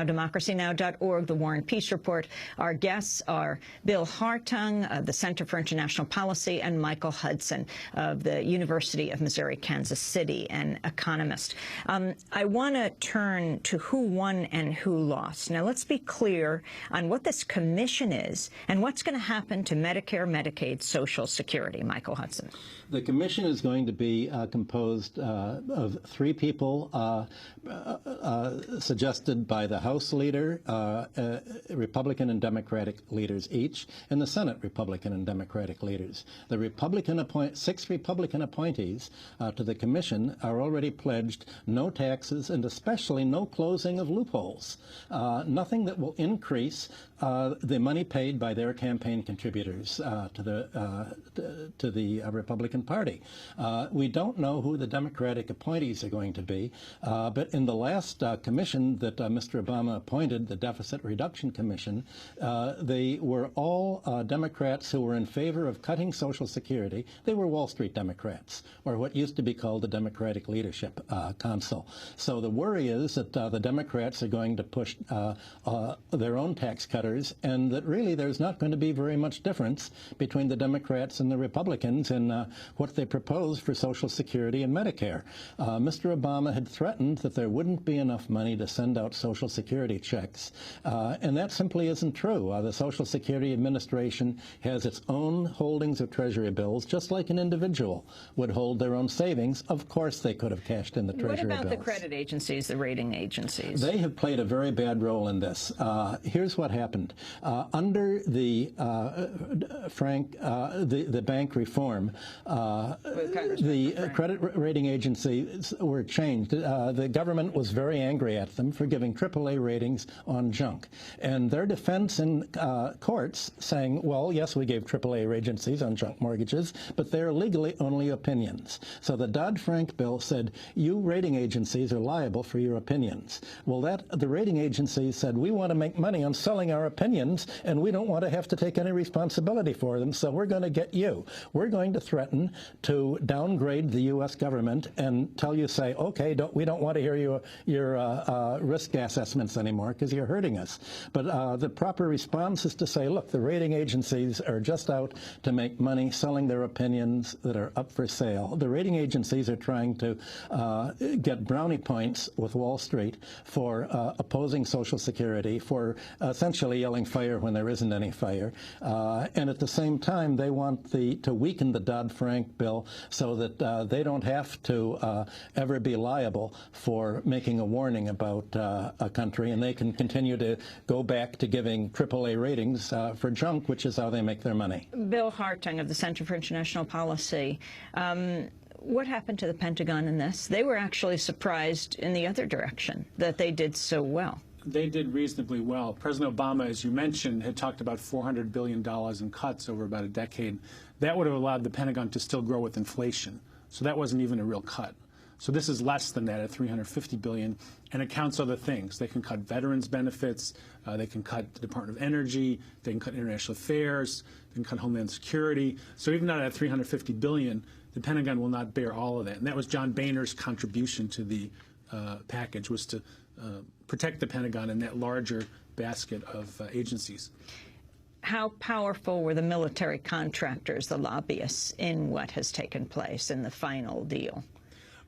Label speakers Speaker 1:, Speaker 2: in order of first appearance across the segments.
Speaker 1: democracynow.org, The War and Peace Report. Our guests are Bill Hartung of the Center for International Policy and Michael Hudson of the University of Missouri, Kansas City, an economist. I want to turn to who won and who lost. Now, let's be clear on what this commission is and what's going to happen to Medicare, Medicaid, Social Security. Michael Hudson.
Speaker 2: The commission is going to be composed of three people suggested by the House leader, Republican and Democratic leaders each, and the Senate Republican and Democratic leaders. The six Republican appointees to the commission are already pledged no taxes and especially no closing of loopholes, nothing that will increase the money paid by their campaign contributors to the Republican Party. We don't know who the Democratic appointees are going to be, but in the last commission that Mr. Obama appointed, the Deficit Reduction Commission, they were all Democrats who were in favor of cutting Social Security. They were Wall Street Democrats, or what used to be called the Democratic Leadership Council. So the worry is that the Democrats are going to push their own tax cutters, and that really there's not going to be very much difference between the Democrats and the Republicans in what they propose for Social Security and Medicare. Mr. Obama had threatened that there wouldn't be enough money to send out Social Security checks, and that simply isn't true. The Social Security Administration has its own holdings of Treasury bills, just like an individual would hold their own savings. Of course they could have cashed in the Treasury bills.
Speaker 1: What about the credit agencies, the rating agencies?
Speaker 2: They have played a very bad role in this. Here's what happened. Under the the bank reform, the credit rating agencies were changed. The government was very angry at them for giving AAA ratings on junk. And their defense in courts saying, well, yes, we gave AAA agencies on junk mortgages, but they're legally only opinions. So the Dodd-Frank bill said, you rating agencies are liable for your opinions. Well, the rating agencies said, we want to make money on selling our opinions, and we don't want to have to take any responsibility for them, so we're going to get you. We're going to threaten to downgrade the U.S. government and tell you, say, okay, we don't want to hear your risk assessments anymore because you're hurting us. But the proper response is to say, look, the rating agencies are just out to make money selling their opinions that are up for sale. The rating agencies are trying to get brownie points with Wall Street for opposing Social Security, for essentially yelling fire when there isn't any fire. And at the same time, they want to weaken the Dodd-Frank bill so that they don't have to ever be liable for making a warning about a country, and they can continue to go back to giving AAA ratings for junk, which is how they make their money.
Speaker 1: Bill Hartung of the Center for International Policy. What happened to the Pentagon in this? They were actually surprised in the other direction, that they did so well.
Speaker 3: They did reasonably well. President Obama, as you mentioned, had talked about $400 billion in cuts over about a decade. That would have allowed the Pentagon to still grow with inflation. So that wasn't even a real cut. So this is less than that at $350 billion, and it counts other things. They can cut veterans' benefits. They can cut the Department of Energy. They can cut international affairs. They can cut Homeland Security. So even at $350 billion, the Pentagon will not bear all of that. And that was John Boehner's contribution to the package, was to protect the Pentagon in that larger basket of agencies.
Speaker 1: How powerful were the military contractors, the lobbyists, in what has taken place in the final deal?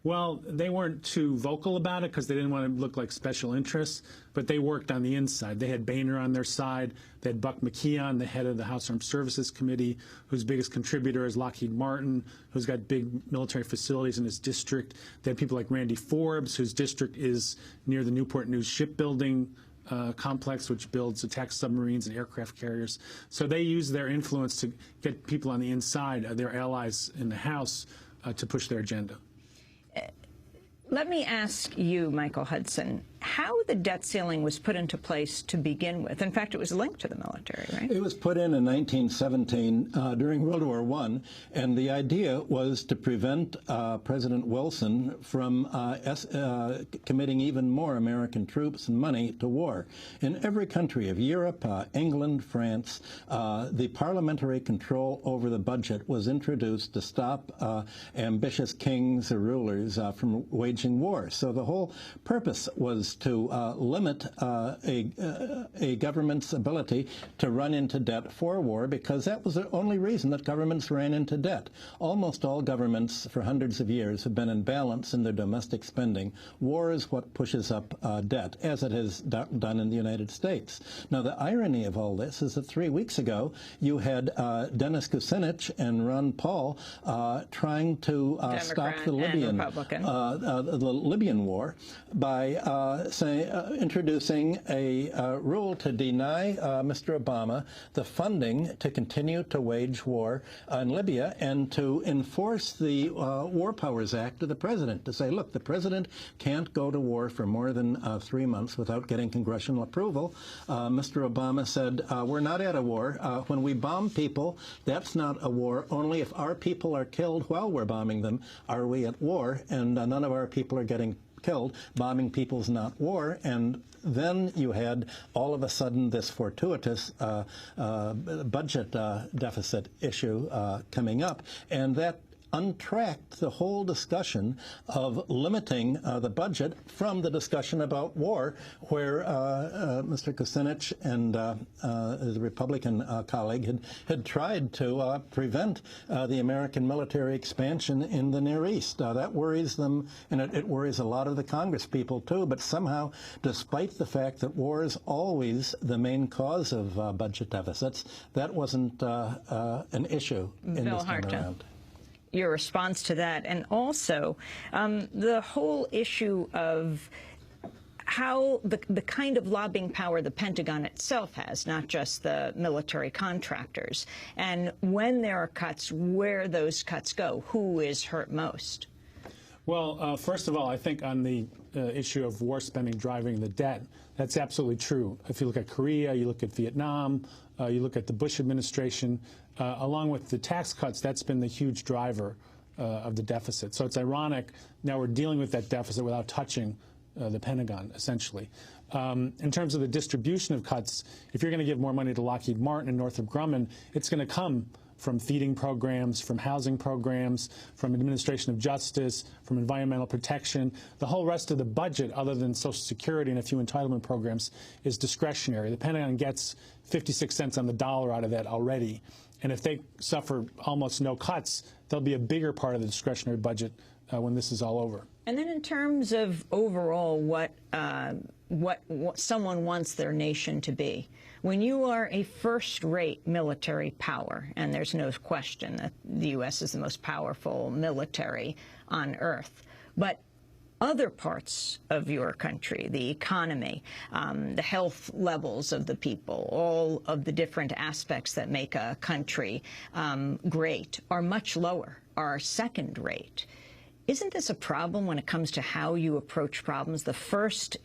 Speaker 3: Well, they weren't too vocal about it because they didn't want to look like special interests, but they worked on the inside. They had Boehner on their side. They had Buck McKeon, the head of the House Armed Services Committee, whose biggest contributor is Lockheed Martin, who's got big military facilities in his district. They had people like Randy Forbes, whose district is near the Newport News shipbuilding complex, which builds attack submarines and aircraft carriers. So they use their influence to get people on the inside, their allies in the House, to push their agenda.
Speaker 1: Let me ask you, Michael Hudson, how the debt ceiling was put into place to begin with. In fact, it was linked to the military, right?
Speaker 2: It was put in 1917 during World War I, and the idea was to prevent President Wilson from committing even more American troops and money to war. In every country of Europe, England, France, the parliamentary control over the budget was introduced to stop ambitious kings or rulers from waging war. So the whole purpose was was to limit a government's ability to run into debt for war, because that was the only reason that governments ran into debt. Almost all governments for hundreds of years have been in balance in their domestic spending. War is what pushes up debt, as it has done in the United States. Now, the irony of all this is that 3 weeks ago, you had Dennis Kucinich and Ron Paul trying to stop the Libyan war by introducing a rule to deny Mr. Obama the funding to continue to wage war in Libya, and to enforce the War Powers Act of the president, to say, look, the president can't go to war for more than 3 months without getting congressional approval. Mr. Obama said, we're not at a war. When we bomb people, that's not a war. Only if our people are killed while we're bombing them are we at war, and none of our people are getting killed. Bombing people's not war. And then you had all of a sudden this fortuitous budget deficit issue coming up, and that untracked the whole discussion of limiting the budget from the discussion about war, where Mr. Kucinich and his Republican colleague had tried to prevent the American military expansion in the Near East. That worries them, and it worries a lot of the Congress people, too. But somehow, despite the fact that war is always the main cause of budget deficits, that wasn't an issue in this time around.
Speaker 1: Your response to that, and also the whole issue of how the kind of lobbying power the Pentagon itself has, not just the military contractors, and when there are cuts, where those cuts go, who is hurt most?
Speaker 3: Well, first of all, I think on the issue of war spending driving the debt, that's absolutely true. If you look at Korea, you look at Vietnam, you look at the Bush administration, along with the tax cuts, that's been the huge driver of the deficit. So it's ironic now we're dealing with that deficit without touching the Pentagon, essentially. In terms of the distribution of cuts, if you're going to give more money to Lockheed Martin and Northrop Grumman, it's going to come from feeding programs, from housing programs, from administration of justice, from environmental protection. The whole rest of the budget, other than Social Security and a few entitlement programs, is discretionary. The Pentagon gets 56 cents on the dollar out of that already. And if they suffer almost no cuts, there'll be a bigger part of the discretionary budget when this is all over.
Speaker 1: And then in terms of overall what someone wants their nation to be, when you are a first-rate military power, and there's no question that the U.S. is the most powerful military on earth, but other parts of your country, the economy, the health levels of the people, all of the different aspects that make a country great are much lower, are second-rate. Isn't this a problem when it comes to how you approach problems?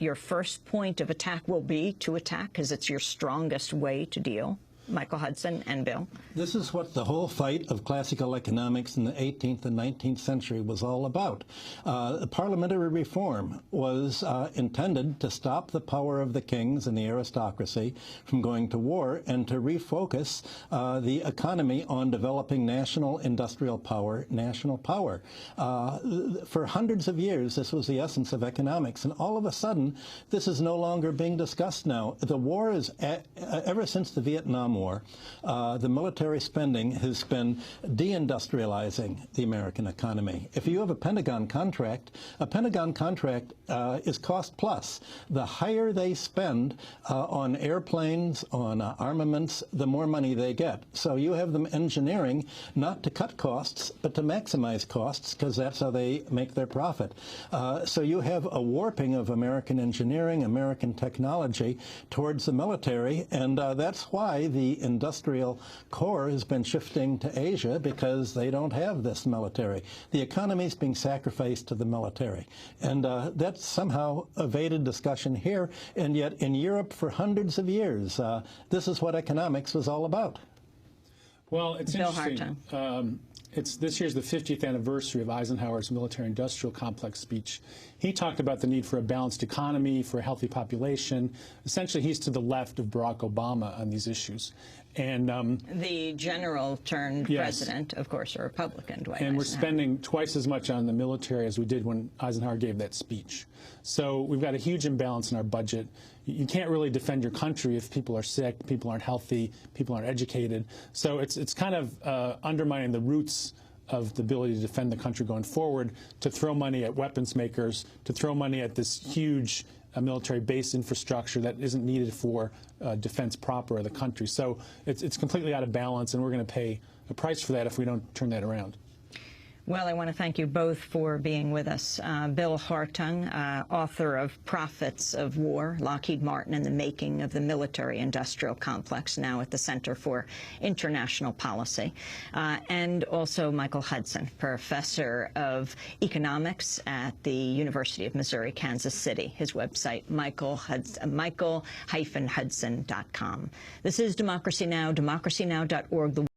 Speaker 1: Your first point of attack will be to attack because it's your strongest way to deal? Michael Hudson and Bill.
Speaker 2: This is what the whole fight of classical economics in the 18th and 19th century was all about. Parliamentary reform was intended to stop the power of the kings and the aristocracy from going to war and to refocus the economy on developing national industrial power, national power. For hundreds of years, this was the essence of economics, and all of a sudden, this is no longer being discussed now. The war is, ever since the Vietnam War, the military spending has been deindustrializing the American economy. If you have a Pentagon contract is cost plus. The higher they spend on airplanes, on armaments, the more money they get. So you have them engineering not to cut costs, but to maximize costs, because that's how they make their profit. So you have a warping of American engineering, American technology towards the military, and that's why the industrial core has been shifting to Asia, because they don't have this military. The economy is being sacrificed to the military. And that's somehow evaded discussion here, and yet in Europe for hundreds of years, this is what economics was all about.
Speaker 3: Well, it's interesting. This year's the 50th anniversary of Eisenhower's military-industrial complex speech. He talked about the need for a balanced economy, for a healthy population. Essentially, he's to the left of Barack Obama on these issues. And
Speaker 1: the general turned president, of course, a Republican.
Speaker 3: And we're spending twice as much on the military as we did when Eisenhower gave that speech. So we've got a huge imbalance in our budget. You can't really defend your country if people are sick, people aren't healthy, people aren't educated. So it's kind of undermining the roots of the ability to defend the country going forward, to throw money at weapons makers, to throw money at this huge military base infrastructure that isn't needed for defense proper of the country. So it's completely out of balance, and we're going to pay a price for that if we don't turn that around.
Speaker 1: Well, I want to thank you both for being with us. Bill Hartung, author of Profits of War, Lockheed Martin and the Making of the Military-Industrial Complex, now at the Center for International Policy, and also Michael Hudson, professor of economics at the University of Missouri, Kansas City. His website, michael-hudson.com. This is Democracy Now!, democracynow.org.